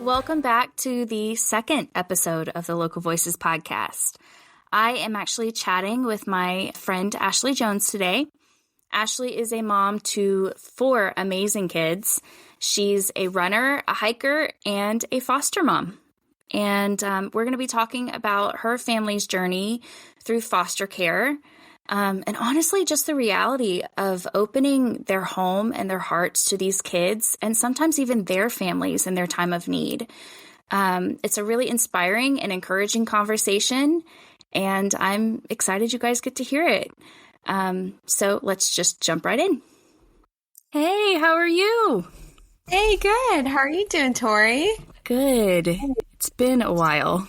Welcome back to the second episode of the Local Voices podcast. I am actually chatting with my friend Ashley Jones today. Ashley is a mom to 4 amazing kids. She's a runner, a hiker, and a foster mom. And we're going to be talking about her family's journey through foster care. And honestly, just the reality of opening their home and their hearts to these kids and sometimes even their families in their time of need. It's a really inspiring and encouraging conversation, and I'm excited you guys get to hear it. So let's just jump right in. Hey, how are you? Hey, good. How are you doing, Tori? Good. It's been a while.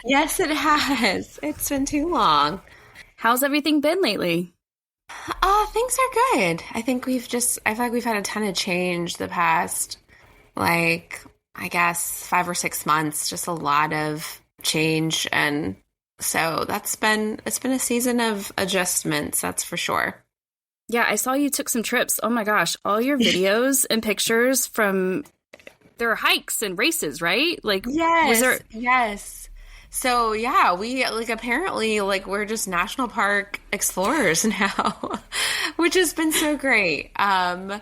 Yes, it has. It's been too long. How's everything been lately? Things are good. I feel like we've had a ton of change the past, I guess 5 or 6 months, just a lot of change. And so it's been a season of adjustments, that's for sure. Yeah, I saw you took some trips. Oh my gosh, all your videos and pictures from their hikes and races, right? Yes. So yeah, we apparently we're just national park explorers now, which has been so great. But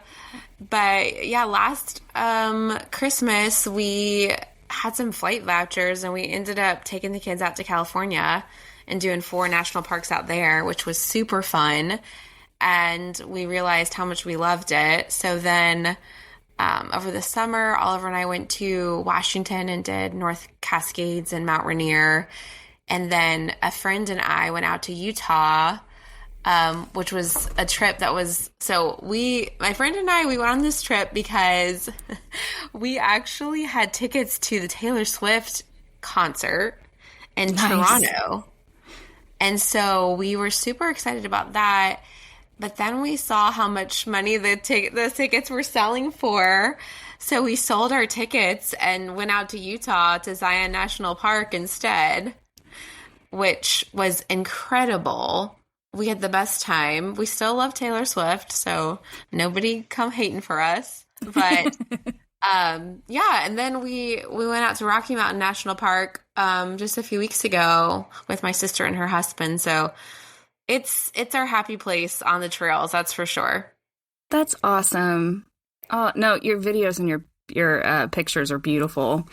yeah, last Christmas we had some flight vouchers and we ended up taking the kids out to California and doing 4 national parks out there, which was super fun. And we realized how much we loved it. So then over the summer, Oliver and I went to Washington and did North Cascades and Mount Rainier. And then a friend and I went out to Utah, which was a trip that was, my friend and I, we went on this trip because we actually had tickets to the Taylor Swift concert in Toronto. And so we were super excited about that. But then we saw how much money the tickets were selling for. So we sold our tickets and went out to Utah to Zion National Park instead, which was incredible. We had the best time. We still love Taylor Swift, so nobody come hating for us. But yeah, and then we went out to Rocky Mountain National Park just a few weeks ago with my sister and her husband. So it's our happy place on the trails, that's for sure. That's awesome. Oh, no, your videos and your pictures are beautiful.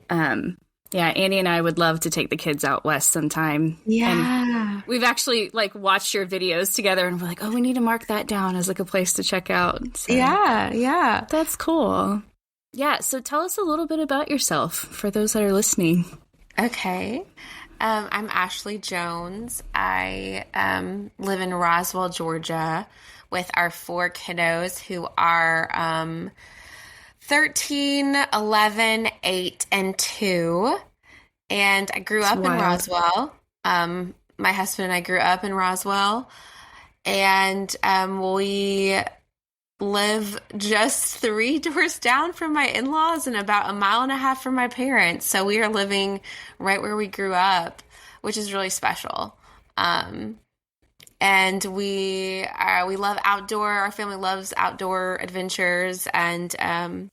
Yeah, Andy and I would love to take the kids out west sometime. Yeah. And we've actually watched your videos together and we're like, oh, we need to mark that down as a place to check out. So, yeah. That's cool. Yeah, so tell us a little bit about yourself for those that are listening. Okay. I'm Ashley Jones. I live in Roswell, Georgia, with our 4 kiddos who are 13, 11, 8, and 2. And I grew up in Roswell. My husband and I grew up in Roswell. And we live just 3 doors down from my in-laws and about 1.5 miles from my parents. So we are living right where we grew up, which is really special. And we love outdoor. Our family loves outdoor adventures, and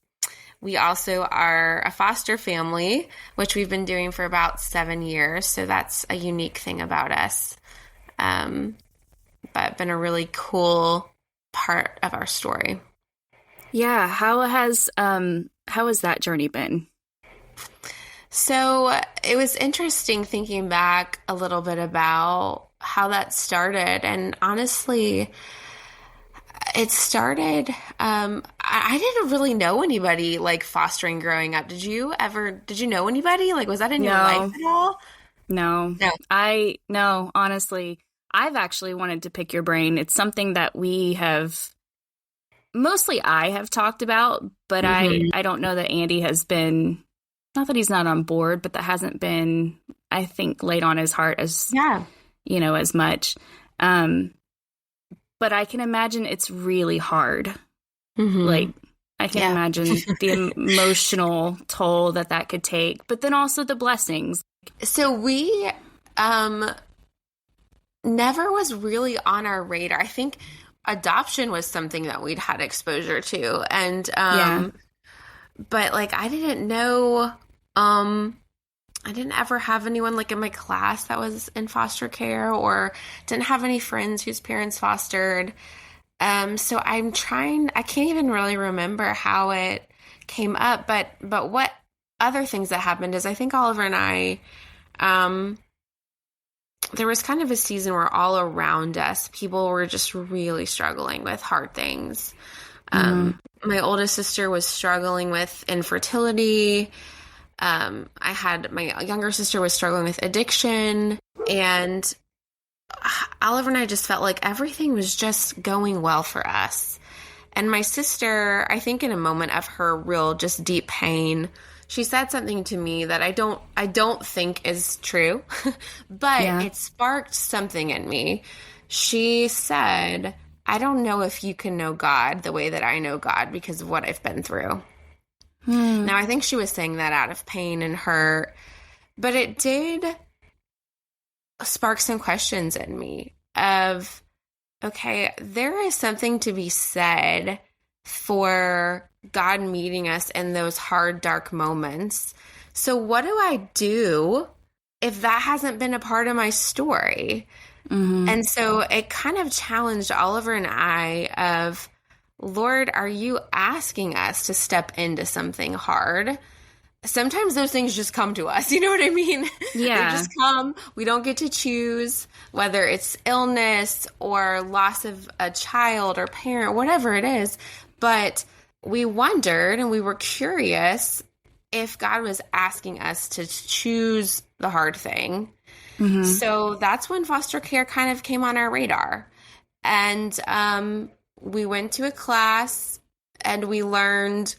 we also are a foster family, which we've been doing for about 7 years. So that's a unique thing about us. But been a really cool part of our story. Yeah, how has that journey been? So it was interesting thinking back a little bit about how that started. And honestly, it started, I didn't really know anybody fostering growing up. Did you know anybody? Was that in your life at all? No. No, honestly, I've actually wanted to pick your brain. It's something that we have, mostly I have talked about, but I don't know that Andy has been, not that he's not on board, but that hasn't been, I think, laid on his heart as, as much. But I can imagine it's really hard. I can imagine the emotional toll that could take, but then also the blessings. So we never was really on our radar. I think adoption was something that we'd had exposure to. And but like, I didn't know, I didn't ever have anyone like in my class that was in foster care, or didn't have any friends whose parents fostered. So I can't even really remember how it came up, but what other things that happened is I think Oliver and I, there was kind of a season where all around us, people were just really struggling with hard things. My oldest sister was struggling with infertility. My younger sister was struggling with addiction, and Oliver and I just felt like everything was just going well for us. And my sister, I think in a moment of her real just deep pain, she said something to me that I don't think is true, but it sparked something in me. She said, I don't know if you can know God the way that I know God because of what I've been through. Now, I think she was saying that out of pain and hurt, but it did spark some questions in me of, okay, there is something to be said for God meeting us in those hard, dark moments. So what do I do if that hasn't been a part of my story? And so it kind of challenged Oliver and I of, Lord, are you asking us to step into something hard? Sometimes those things just come to us. You know what I mean? Yeah. They just come. We don't get to choose whether it's illness or loss of a child or parent, whatever it is. But we wondered and we were curious if God was asking us to choose the hard thing. So that's when foster care kind of came on our radar. And we went to a class and we learned,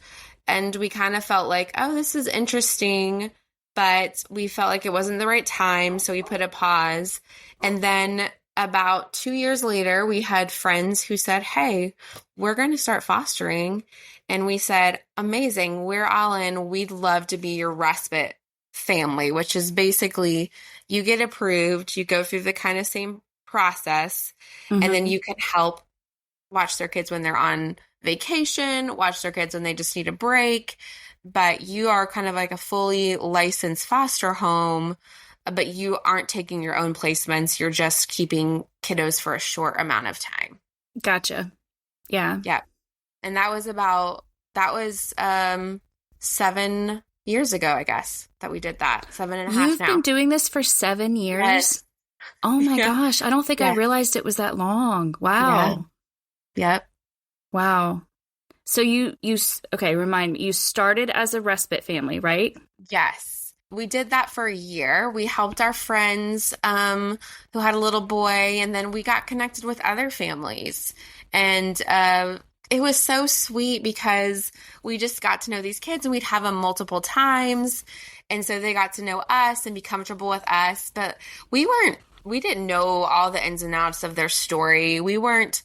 and we kind of felt like, oh, this is interesting, but we felt like it wasn't the right time. So we put a pause. And then about 2 years later, we had friends who said, hey, we're going to start fostering. And we said, amazing, we're all in. We'd love to be your respite family, which is basically you get approved, you go through the kind of same process, and then you can help watch their kids when they're on vacation, watch their kids when they just need a break. But you are kind of like a fully licensed foster home, but you aren't taking your own placements. You're just keeping kiddos for a short amount of time. Gotcha. Yeah. Yeah. And that was 7 years ago, I guess, that we did that. 7.5 now. You've been doing this for 7 years? Yes. Oh my gosh. I don't think I realized it was that long. Wow. Yep. Wow. So okay, remind me, you started as a respite family, right? Yes. We did that for a year. We helped our friends who had a little boy, and then we got connected with other families. And it was so sweet because we just got to know these kids, and we'd have them multiple times. And so they got to know us and be comfortable with us. But we didn't know all the ins and outs of their story. We didn't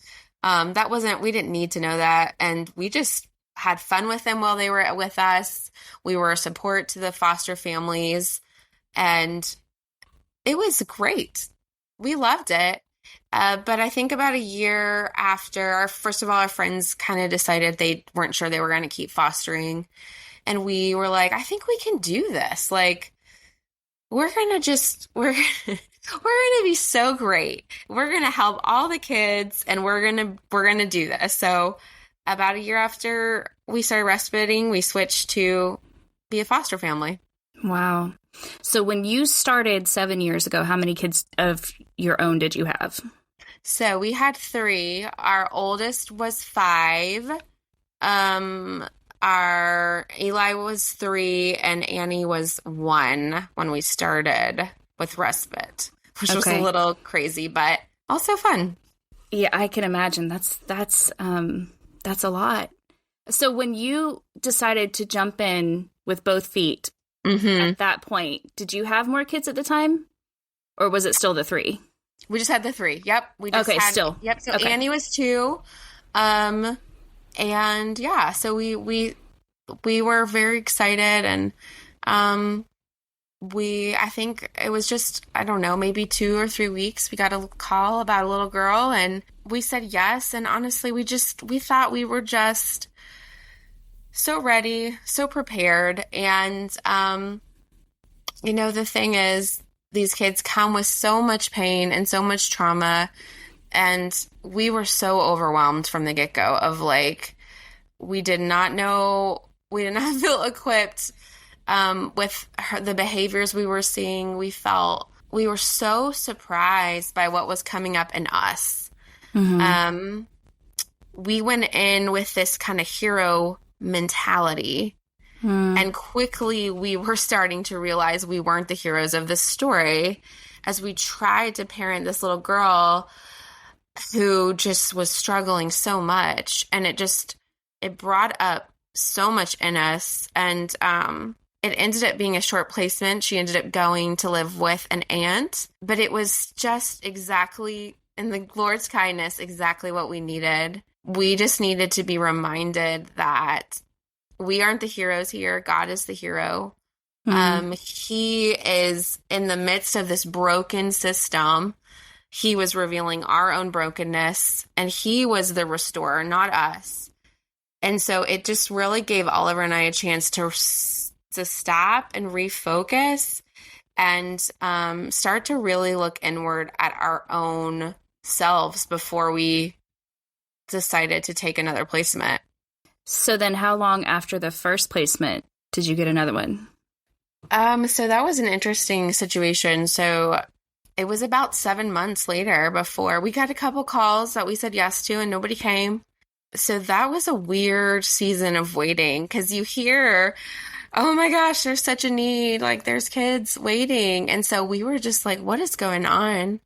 need to know that. And we just had fun with them while they were with us. We were a support to the foster families, and it was great. We loved it. But I think about a year after, first of all, our friends kind of decided they weren't sure they were going to keep fostering. And we were like, I think we can do this. Like, we're going to be so great. We're going to help all the kids, and we're going to do this. So about a year after we started respiting, we switched to be a foster family. Wow. So when you started 7 years ago, how many kids of your own did you have? So we had 3. Our oldest was 5. Our Eli was 3, and Annie was 1 when we started with respite, which was a little crazy, but also fun. Yeah, I can imagine. That's a lot. So when you decided to jump in with both feet at that point, did you have more kids at the time, or was it still the 3? We just had the 3. Yep. We just still. Yep. So Annie was 2. And yeah, so we were very excited, and I think it was just, I don't know, maybe 2 or 3 weeks, we got a call about a little girl, and we said yes. And honestly, we thought we were just so ready, so prepared. And, the thing is, these kids come with so much pain and so much trauma. And we were so overwhelmed from the get-go of like, we did not feel equipped with the behaviors we were seeing. We were so surprised by what was coming up in us. Mm-hmm. We went in with this kind of hero mentality. And quickly we were starting to realize we weren't the heroes of this story as we tried to parent this little girl who just was struggling so much. And it brought up so much in us. And it ended up being a short placement. She ended up going to live with an aunt, but it was just exactly, in the Lord's kindness, exactly what we needed. We just needed to be reminded that we aren't the heroes here. God is the hero. Mm-hmm. He is in the midst of this broken system. He was revealing our own brokenness, and he was the restorer, not us. And so it just really gave Oliver and I a chance to stop and refocus and start to really look inward at our own selves before we decided to take another placement. So then how long after the first placement did you get another one? So that was an interesting situation. So it was about 7 months later before we got a couple calls that we said yes to and nobody came. So that was a weird season of waiting because you hear, oh my gosh, there's such a need. Like there's kids waiting. And so we were just like, what is going on?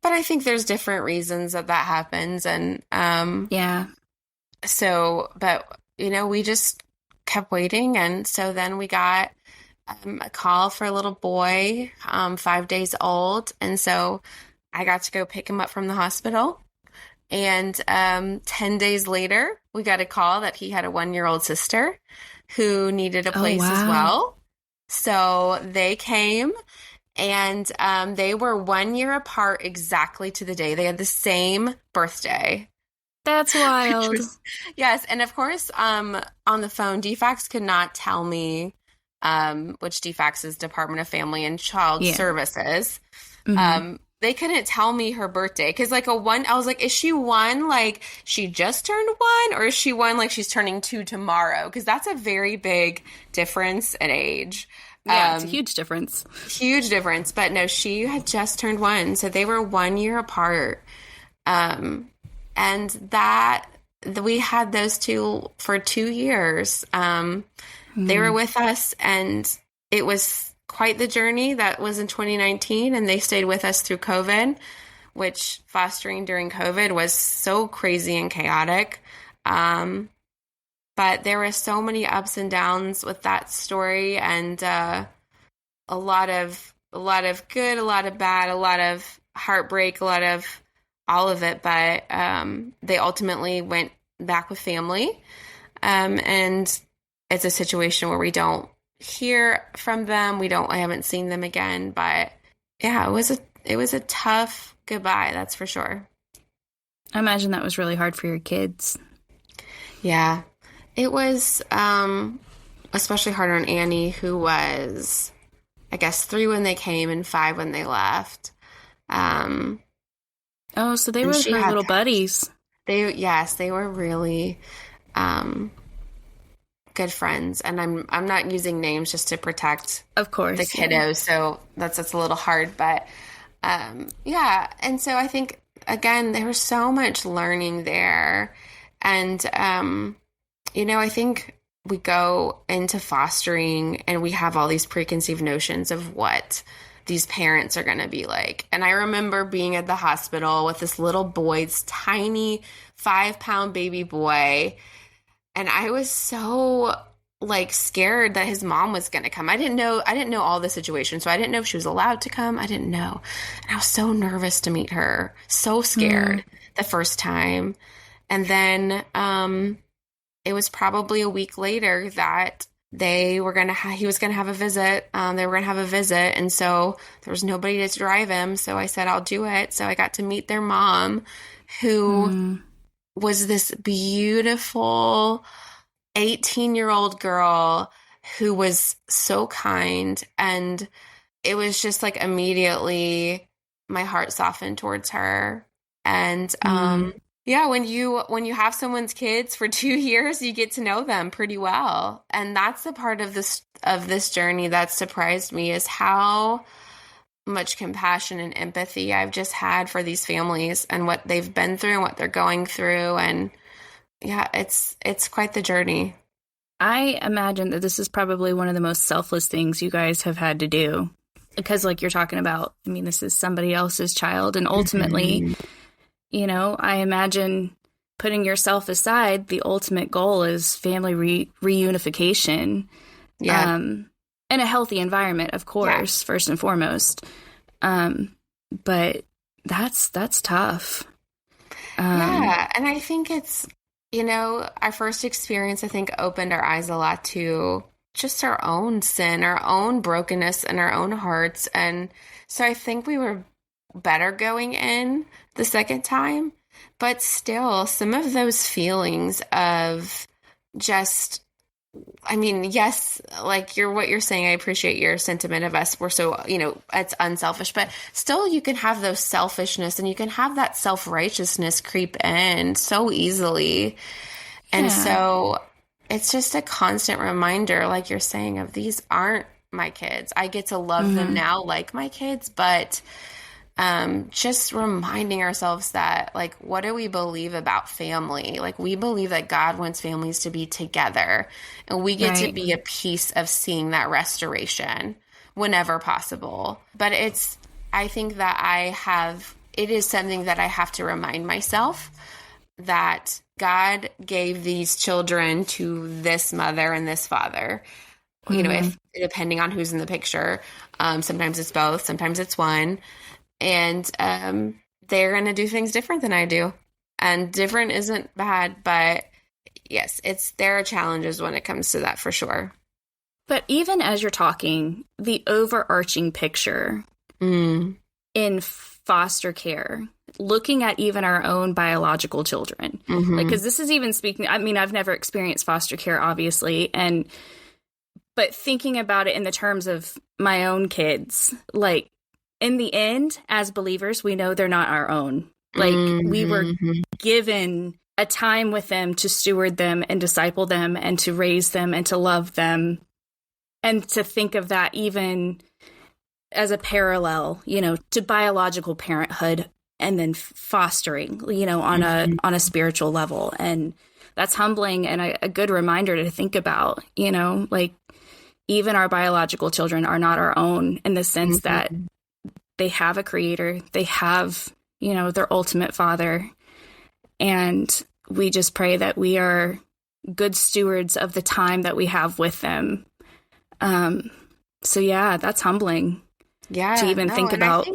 But I think there's different reasons that happens. And yeah. So, but, we just kept waiting. And so then we got a call for a little boy, 5 days old. And so I got to go pick him up from the hospital. And 10 days later, we got a call that he had a 1-year-old sister who needed a place as well. So they came. And they were 1 year apart exactly to the day. They had the same birthday. That's wild. Yes. And of course, on the phone, DFACS could not tell me, which DFACS is Department of Family and Child Services. Mm-hmm. They couldn't tell me her birthday. Because I was like, is she 1 like she just turned 1? Or is she 1 like she's turning 2 tomorrow? Because that's a very big difference in age. Yeah, it's a huge difference. Huge difference. But no, she had just turned 1. So they were 1 year apart. And that we had those two for 2 years. They were with us, and it was quite the journey. That was in 2019, and they stayed with us through COVID, which fostering during COVID was so crazy and chaotic. But there were so many ups and downs with that story, and a lot of good, a lot of bad, a lot of heartbreak, a lot of all of it. But they ultimately went back with family, and it's a situation where we don't hear from them. I haven't seen them again. But yeah, it was a tough goodbye. That's for sure. I imagine that was really hard for your kids. Yeah. It was especially hard on Annie, who was, I guess, 3 when they came and 5 when they left. So they were her little buddies. They were really good friends. And I'm not using names just to protect, of course, the kiddos. So that's a little hard. But yeah. And so I think, again, there was so much learning there. And I think we go into fostering and we have all these preconceived notions of what these parents are going to be like. And I remember being at the hospital with this little boy, this tiny 5-pound baby boy. And I was so scared that his mom was going to come. I didn't know all the situation. So I didn't know if she was allowed to come. I didn't know. And I was so nervous to meet her, so scared the first time. And then, it was probably a week later that he was going to have a visit. They were going to have a visit. And so there was nobody to drive him. So I said, I'll do it. So I got to meet their mom, who was this beautiful 18-year-old girl who was so kind. And it was just like immediately my heart softened towards her. And yeah, when you have someone's kids for 2 years, you get to know them pretty well. And that's the part of this journey that surprised me, is how much compassion and empathy I've just had for these families and what they've been through and what they're going through. And yeah, it's quite the journey. I imagine that this is probably one of the most selfless things you guys have had to do, because like you're talking about, I mean, this is somebody else's child, and ultimately, you know, I imagine putting yourself aside, the ultimate goal is family reunification. Yeah. In a healthy environment, of course, first and foremost. But that's tough. Yeah. And I think it's, you know, our first experience, I think, opened our eyes a lot to just our own sin, our own brokenness in our own hearts. And so I think we were better going in the second time, but still some of those feelings of just, I mean, yes, like what you're saying, I appreciate your sentiment of us. We're so, you know, it's unselfish, but still you can have those selfishness and you can have that self-righteousness creep in so easily. And so it's just a constant reminder, like you're saying, of these aren't my kids. I get to love them now like my kids, but just reminding ourselves that, like, what do we believe about family? Like, we believe that God wants families to be together, and we get to be a piece of seeing that restoration whenever possible. But I think that it is something that I have to remind myself that God gave these children to this mother and this father. You know, if depending on who's in the picture, sometimes it's both, sometimes it's one. And they're going to do things different than I do. And different isn't bad, but yes, there are challenges when it comes to that for sure. But even as you're talking, the overarching picture in foster care, looking at even our own biological children, like, because this is even speaking, I mean, I've never experienced foster care, obviously, but thinking about it in the terms of my own kids, like, in the end, as believers, we know they're not our own. Like, we were given a time with them to steward them and disciple them and to raise them and to love them, and to think of that even as a parallel, you know, to biological parenthood and then fostering, you know, on a spiritual level. And that's humbling and a good reminder to think about, you know, like, even our biological children are not our own, in the sense that they have a creator, they have, you know, their ultimate father. And we just pray that we are good stewards of the time that we have with them. So yeah, that's humbling. Yeah. To even think about.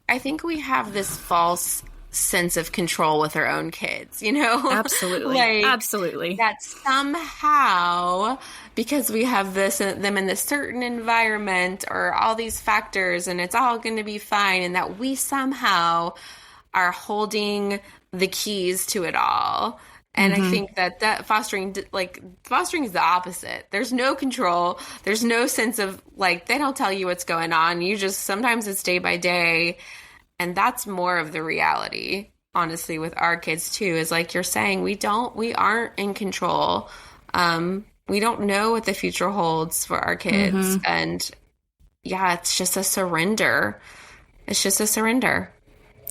I think we have this false sense of control with our own kids, you know? Absolutely. Like, absolutely. That somehow, because we have them in this certain environment or all these factors, and it's all going to be fine, and that we somehow are holding the keys to it all. And I think that fostering is the opposite. There's no control. There's no sense of, like, they don't tell you what's going on. You just, sometimes it's day by day. And that's more of the reality, honestly, with our kids too, is like you're saying, we aren't in control. We don't know what the future holds for our kids. And yeah, it's just a surrender. It's just a surrender.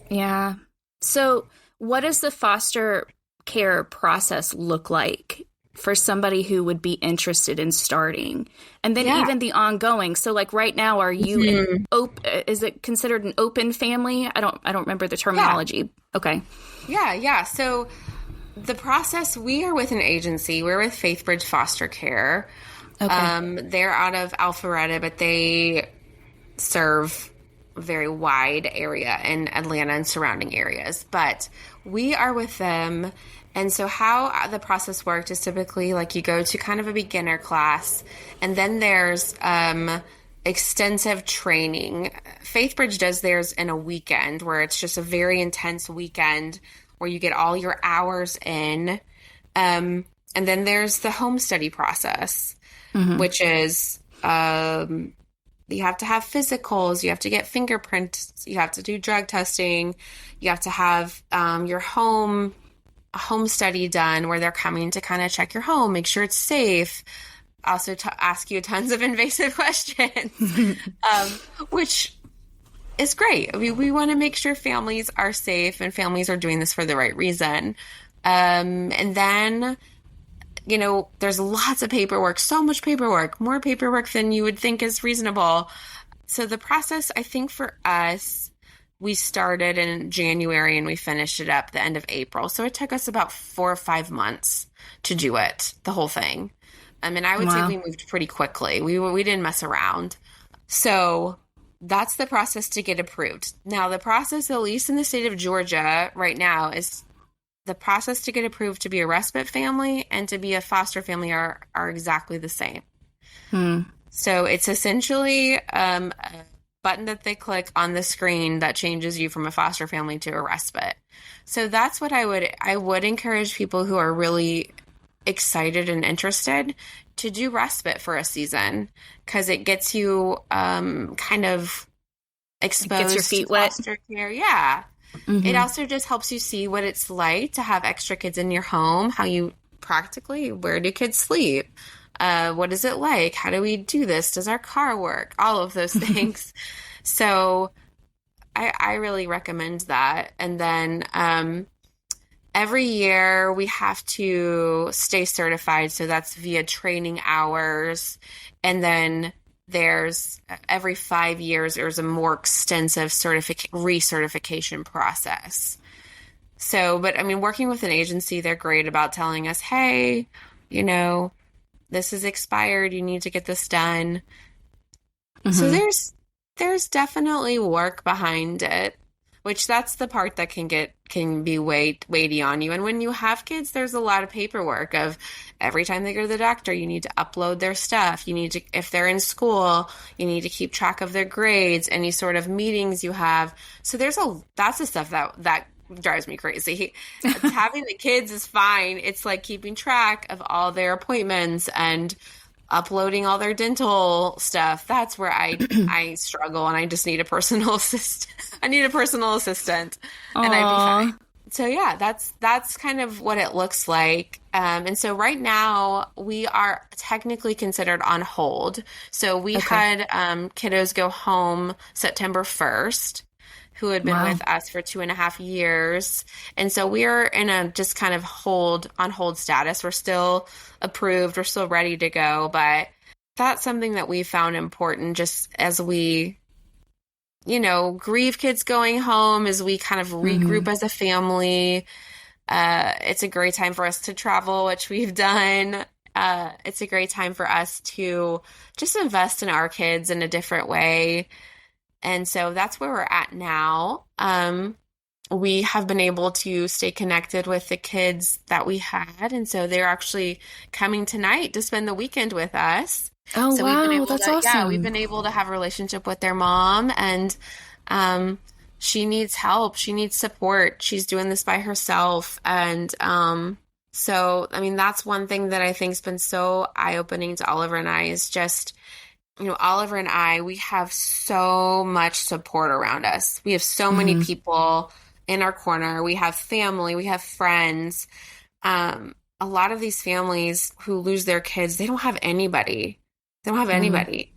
Yeah. So what does the foster care process look like for somebody who would be interested in starting? And then even the ongoing. So like right now, are you is it considered an open family? I don't remember the terminology. Yeah. Okay. Yeah. So the process, we are with an agency. We're with FaithBridge Foster Care. Okay. They're out of Alpharetta, but they serve a very wide area in Atlanta and surrounding areas. But we are with them. And so how the process worked is typically like you go to kind of a beginner class, and then there's extensive training. FaithBridge does theirs in a weekend, where it's just a very intense weekend where you get all your hours in. And then there's the home study process, Mm-hmm. which is you have to have physicals, you have to get fingerprints, you have to do drug testing, you have to have your home study done where they're coming to kind of check your home, make sure it's safe, also to ask you tons of invasive questions, which is great. I mean, we want to make sure families are safe and families are doing this for the right reason. And then, there's lots of paperwork, so much paperwork, more paperwork than you would think is reasonable. So the process, I think for us, we started in January and we finished it up the end of April. So it took us about 4 or 5 months to do it, the whole thing. I mean, I would say we moved pretty quickly. We didn't mess around. So that's the process to get approved. Now, the process, at least in the state of Georgia right now, is the process to get approved to be a respite family and to be a foster family are exactly the same. So it's essentially a button that they click on the screen that changes you from a foster family to a respite. So that's what I would encourage people who are really excited and interested to do respite for a season, because it gets you kind of exposed Gets your feet to wet. foster care. Yeah. Mm-hmm. It also just helps you see what it's like to have extra kids in your home, how you practically, where do kids sleep? What is it like? How do we do this? Does our car work? All of those things. So I really recommend that. And then every year we have to stay certified. So that's via training hours. And then there's every 5 years, there's a more extensive recertification process. So, but I mean, working with an agency, they're great about telling us, hey, this is expired. You need to get this done. Mm-hmm. So there's definitely work behind it, which that's the part that can be weighty on you. And when you have kids, there's a lot of paperwork of every time they go to the doctor, you need to upload their stuff. You need to, if they're in school, you need to keep track of their grades, any sort of meetings you have. So that's the stuff that drives me crazy. Having the kids is fine. It's like keeping track of all their appointments and uploading all their dental stuff. That's where I struggle, and I just need a personal assistant. I need a personal assistant, and I'd be fine. So yeah, that's kind of what it looks like. And so right now we are technically considered on hold. So we had kiddos go home September 1st who had been with us for 2.5 years. And so we're in a just kind of on hold status. We're still approved. We're still ready to go. But that's something that we found important just as we, grieve kids going home, as we kind of regroup as a family. It's a great time for us to travel, which we've done. It's a great time for us to just invest in our kids in a different way. And so that's where we're at now. We have been able to stay connected with the kids that we had. And so they're actually coming tonight to spend the weekend with us. Oh, so wow. That's awesome. Yeah, we've been able to have a relationship with their mom, and she needs help. She needs support. She's doing this by herself. And so, I mean, that's one thing that I think has been so eye-opening to Oliver and I is just, Oliver and I, we have so much support around us. We have so many people in our corner. We have family. We have friends. A lot of these families who lose their kids, they don't have anybody. They don't have anybody.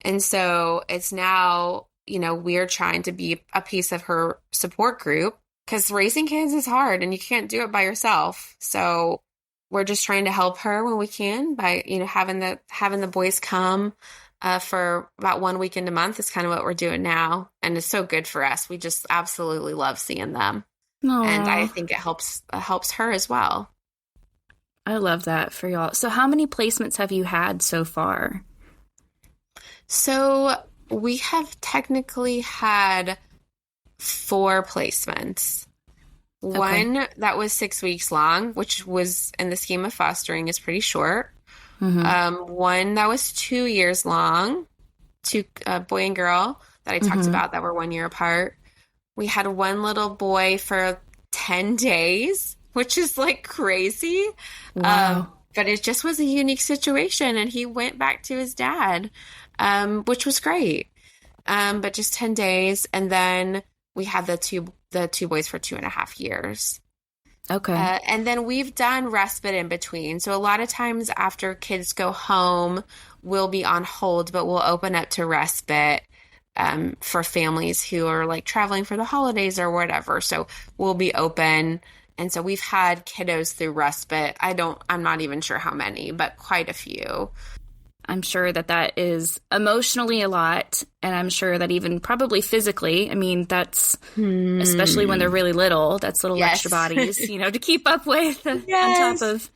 And so it's now, we're trying to be a piece of her support group, because raising kids is hard and you can't do it by yourself. So we're just trying to help her when we can by, having the boys come for about 1 weekend a month is kind of what we're doing now. And it's so good for us. We just absolutely love seeing them. Aww. And I think it helps her as well. I love that for y'all. So how many placements have you had so far? So we have technically had 4 placements. Okay. One that was 6 weeks long, which was in the scheme of fostering is pretty short. One that was 2 years long, 2 boy and girl that I talked about that were 1 year apart. We had one little boy for 10 days. which is like crazy. Wow. But it just was a unique situation, and he went back to his dad, which was great. But just 10 days, and then we had the two boys for 2.5 years. Okay. And then we've done respite in between. So a lot of times after kids go home, we'll be on hold, but we'll open up to respite for families who are like traveling for the holidays or whatever. So we'll be open. And so we've had kiddos through respite. I'm not even sure how many, but quite a few. I'm sure that is emotionally a lot. And I'm sure that even probably physically, I mean, that's, especially when they're really little, that's little extra bodies, to keep up with on top of.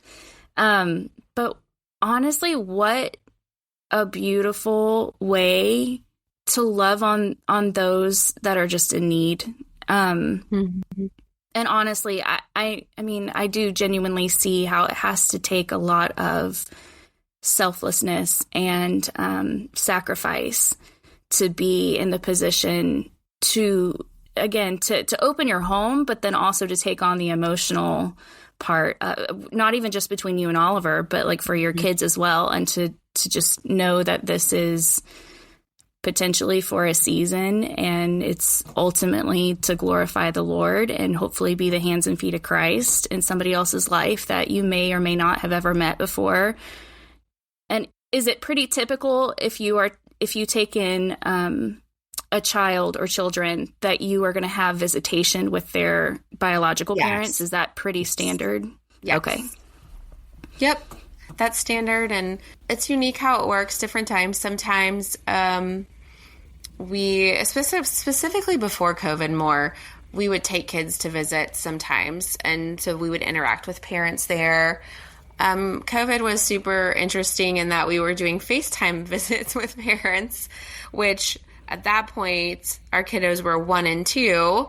But honestly, what a beautiful way to love on those that are just in need. And honestly, I mean, I do genuinely see how it has to take a lot of selflessness and sacrifice to be in the position to open your home, but then also to take on the emotional part, not even just between you and Oliver, but like for your kids as well. And to just know that this is potentially for a season, and it's ultimately to glorify the Lord and hopefully be the hands and feet of Christ in somebody else's life that you may or may not have ever met before. And is it pretty typical if you take in a child or children that you are going to have visitation with their biological parents? Is that pretty standard? Yes. Okay. Yep. That's standard, and it's unique how it works different times. Sometimes we, specifically before COVID more, we would take kids to visit sometimes, and so we would interact with parents there. COVID was super interesting in that we were doing FaceTime visits with parents, which at that point our kiddos were 1 and 2,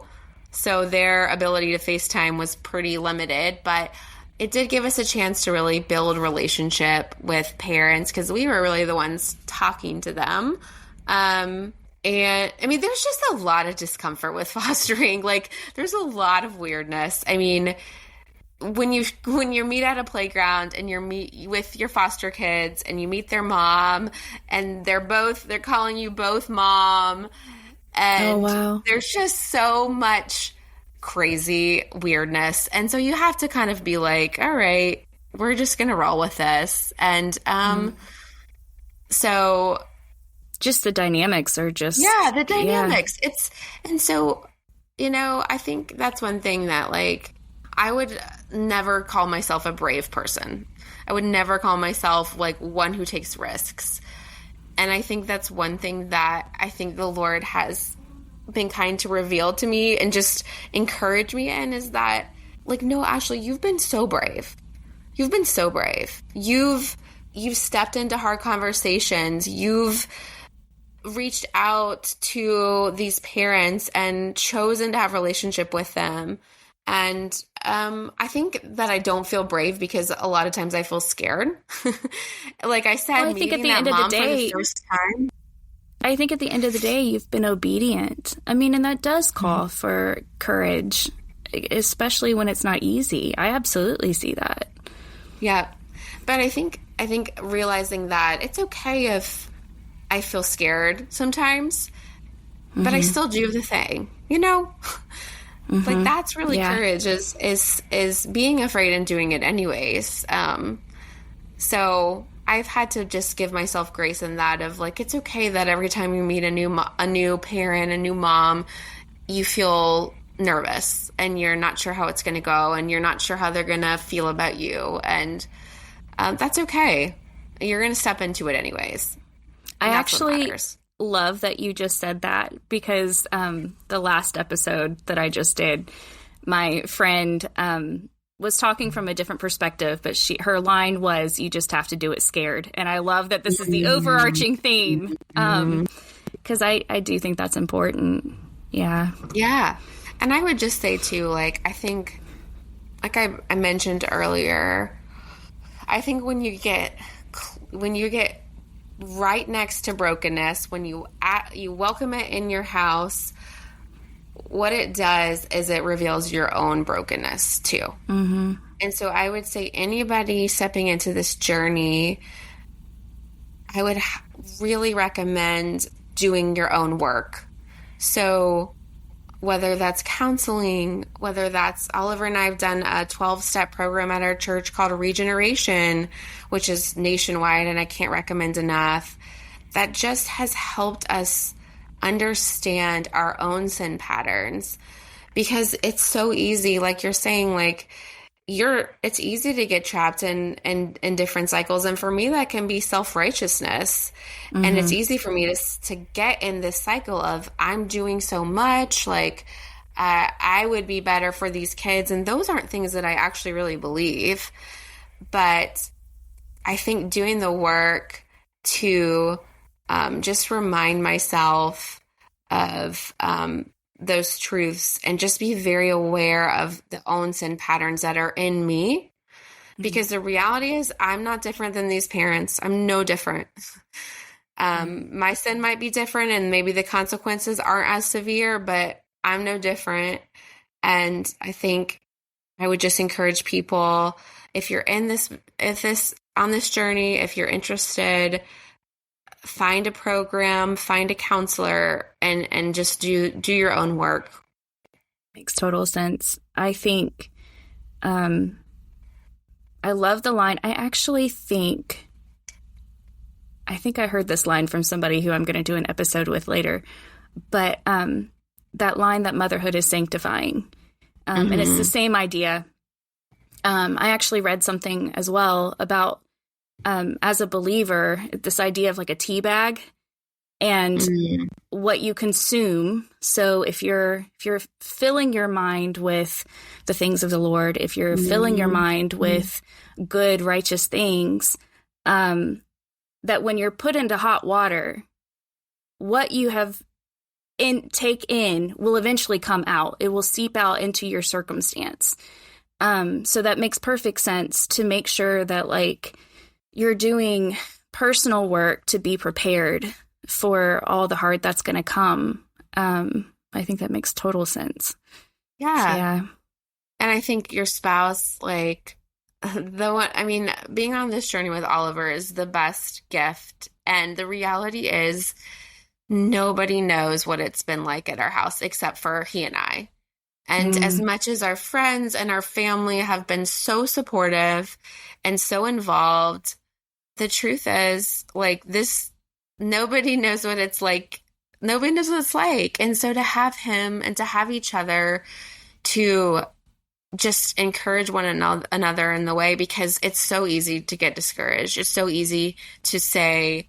so their ability to FaceTime was pretty limited, but it did give us a chance to really build relationship with parents because we were really the ones talking to them. And I mean, there's just a lot of discomfort with fostering. Like, there's a lot of weirdness. I mean, when you meet at a playground and you're meet with your foster kids and you meet their mom and they're calling you both mom, and there's just so much crazy weirdness, and so you have to kind of be like, all right, we're just gonna roll with this. And so just the dynamics are just the dynamics. It's, and so I think that's one thing that, like, I would never call myself a brave person. I would never call myself like one who takes risks. And I think that's one thing that I think the Lord has been kind to reveal to me and just encourage me in, is that, like, no, Ashley, you've been so brave. You've been so brave. You've stepped into hard conversations. You've reached out to these parents and chosen to have a relationship with them. And I think that I don't feel brave because a lot of times I feel scared. Like I said, I think at the end of the day, for the first time, I think at the end of the day, you've been obedient. I mean, and that does call for courage, especially when it's not easy. I absolutely see that. Yeah. But I think realizing that it's okay if I feel scared sometimes, but I still do the thing, Like, that's really courage, is being afraid and doing it anyways. So I've had to just give myself grace in that, of like, it's okay that every time you meet a new parent, a new mom, you feel nervous and you're not sure how it's going to go and you're not sure how they're going to feel about you. And that's okay. You're going to step into it anyways. I actually love that you just said that, because the last episode that I just did, my friend was talking from a different perspective, but her line was, you just have to do it scared. And I love that this is the overarching theme, because I do think that's important. Yeah. Yeah. And I would just say too, like, I think, like I mentioned earlier, I think when you get right next to brokenness, when you welcome it in your house, what it does is it reveals your own brokenness too. Mm-hmm. And so I would say anybody stepping into this journey, I would really recommend doing your own work. So whether that's counseling, whether that's Oliver and I have done a 12-step program at our church called Regeneration, which is nationwide and I can't recommend enough. That just has helped us understand our own sin patterns, because it's so easy, like you're saying, like it's easy to get trapped in different cycles. And for me, that can be self-righteousness. Mm-hmm. And it's easy for me to get in this cycle of I'm doing so much, like I would be better for these kids. And those aren't things that I actually really believe. But I think doing the work to just remind myself of those truths and just be very aware of the own sin patterns that are in me. Because the reality is I'm not different than these parents. I'm no different. My sin might be different and maybe the consequences aren't as severe, but I'm no different. And I think I would just encourage people, if you're on this journey, if you're interested, find a program, find a counselor, and just do your own work. Makes total sense. I think, I love the line. I think I heard this line from somebody who I'm going to do an episode with later, but that line that motherhood is sanctifying. And it's the same idea. I actually read something as well about, as a believer, this idea of like a tea bag and what you consume. So if you're filling your mind with the things of the Lord, if you're filling your mind with good, righteous things, that when you're put into hot water, what you have take in will eventually come out. It will seep out into your circumstance. So that makes perfect sense to make sure that like you're doing personal work to be prepared for all the hard that's going to come. I think that makes total sense. Yeah. So, yeah. And I think your spouse, like being on this journey with Oliver is the best gift. And the reality is nobody knows what it's been like at our house except for he and I. And as much as our friends and our family have been so supportive and so involved, the truth is, like, nobody knows what it's like. Nobody knows what it's like. And so to have him and to have each other to just encourage one another in the way, because it's so easy to get discouraged. It's so easy to say,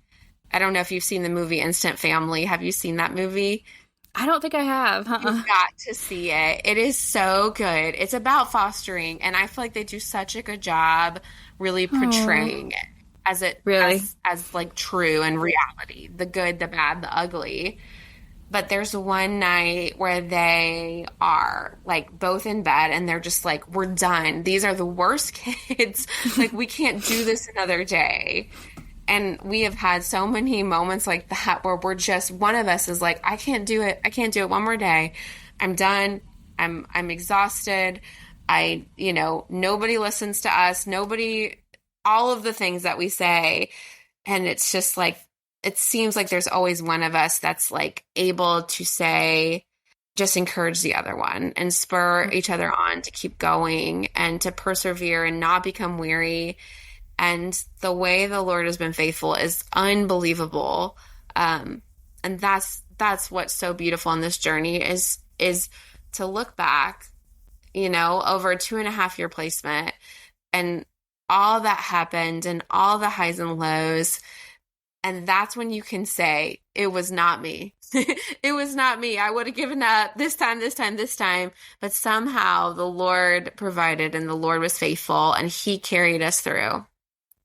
I don't know if you've seen the movie Instant Family. Have you seen that movie? I don't think I have. You've got to see it. It is so good. It's about fostering, and I feel like they do such a good job really portraying it as like true and reality, the good, the bad, the ugly. But there's one night where they are like both in bed and they're just like, we're done. These are the worst kids. Like, we can't do this another day. And we have had so many moments like that where we're just, one of us is like, I can't do it. I can't do it one more day. I'm done. I'm exhausted. Nobody listens to us. All of the things that we say. And it's just like, it seems like there's always one of us that's like able to say, just encourage the other one and spur each other on to keep going and to persevere and not become weary. And the way the Lord has been faithful is unbelievable. And that's what's so beautiful in this journey is to look back, over a 2.5-year placement and all that happened and all the highs and lows. And that's when you can say, it was not me. It was not me. I would have given up this time. But somehow the Lord provided and the Lord was faithful and he carried us through.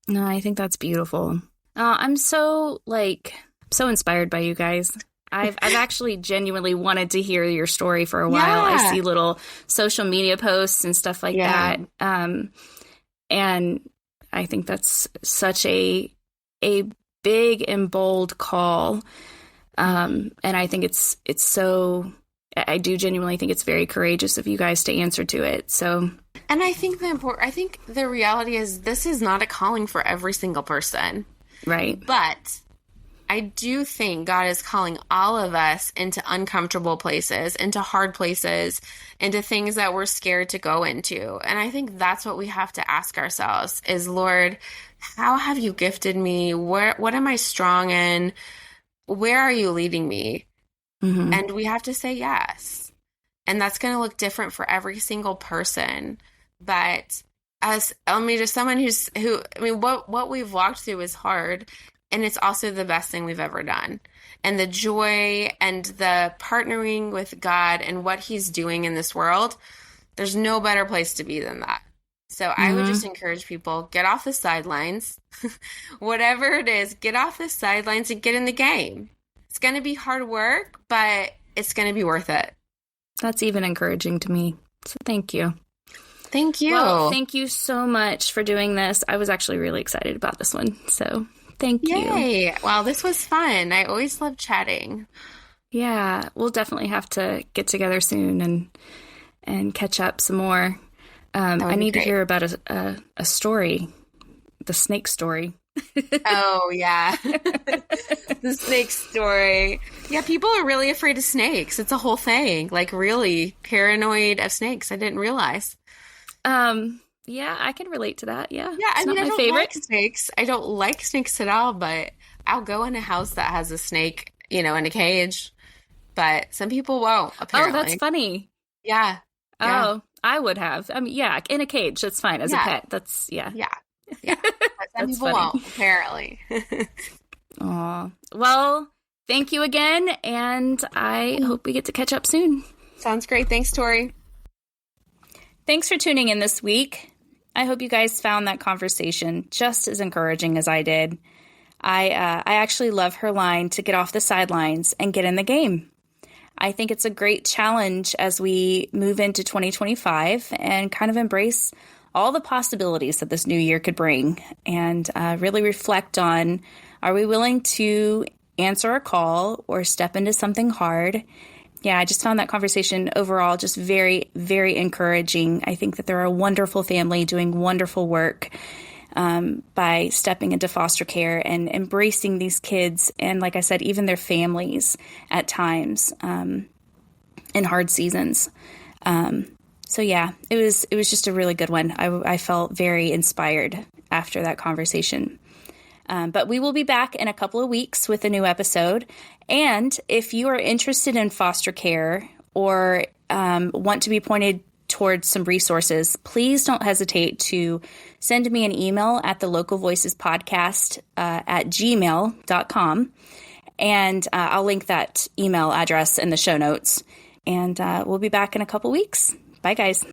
No, I think that's beautiful. I'm so inspired by you guys. I've actually genuinely wanted to hear your story for a while. Yeah. I see little social media posts and stuff like that. And I think that's such a big and bold call. And I think it's so I do genuinely think it's very courageous of you guys to answer to it. So, and I think the reality is this is not a calling for every single person. Right. But I do think God is calling all of us into uncomfortable places, into hard places, into things that we're scared to go into. And I think that's what we have to ask ourselves is, Lord, how have you gifted me? What am I strong in? Where are you leading me? Mm-hmm. And we have to say yes. And that's going to look different for every single person. But just someone what we've walked through is hard. And it's also the best thing we've ever done. And the joy and the partnering with God and what he's doing in this world, there's no better place to be than that. So I would just encourage people, get off the sidelines. Whatever it is, get off the sidelines and get in the game. It's going to be hard work, but it's going to be worth it. That's even encouraging to me. So thank you. Thank you. Well, thank you so much for doing this. I was actually really excited about this one. So thank you. Yay. Wow, this was fun. I always love chatting. Yeah, we'll definitely have to get together soon and catch up some more. I need to hear about a story, the snake story. Oh, yeah. The snake story. Yeah, people are really afraid of snakes. It's a whole thing, like really paranoid of snakes. I didn't realize. Yeah, I can relate to that. Yeah. Yeah, I mean, I don't favorite. like snakes. I don't like snakes at all, but I'll go in a house that has a snake, in a cage. But some people won't, apparently. Oh, that's funny. Yeah. Oh, I would have. I mean, yeah, in a cage. That's fine. As a pet. That's, yeah. Yeah. Yeah. But some people won't, apparently. Aw. Well, thank you again, and I hope we get to catch up soon. Sounds great. Thanks, Tori. Thanks for tuning in this week. I hope you guys found that conversation just as encouraging as I did. I actually love her line to get off the sidelines and get in the game. I think it's a great challenge as we move into 2025 and kind of embrace all the possibilities that this new year could bring and really reflect on, are we willing to answer a call or step into something hard? Yeah, I just found that conversation overall just very, very encouraging. I think that they're a wonderful family doing wonderful work by stepping into foster care and embracing these kids and, like I said, even their families at times in hard seasons. So yeah, it was just a really good one. I felt very inspired after that conversation. But we will be back in a couple of weeks with a new episode. And if you are interested in foster care or want to be pointed towards some resources, please don't hesitate to send me an email at the Local Voices Podcast at gmail.com. And I'll link that email address in the show notes. And we'll be back in a couple weeks. Bye, guys.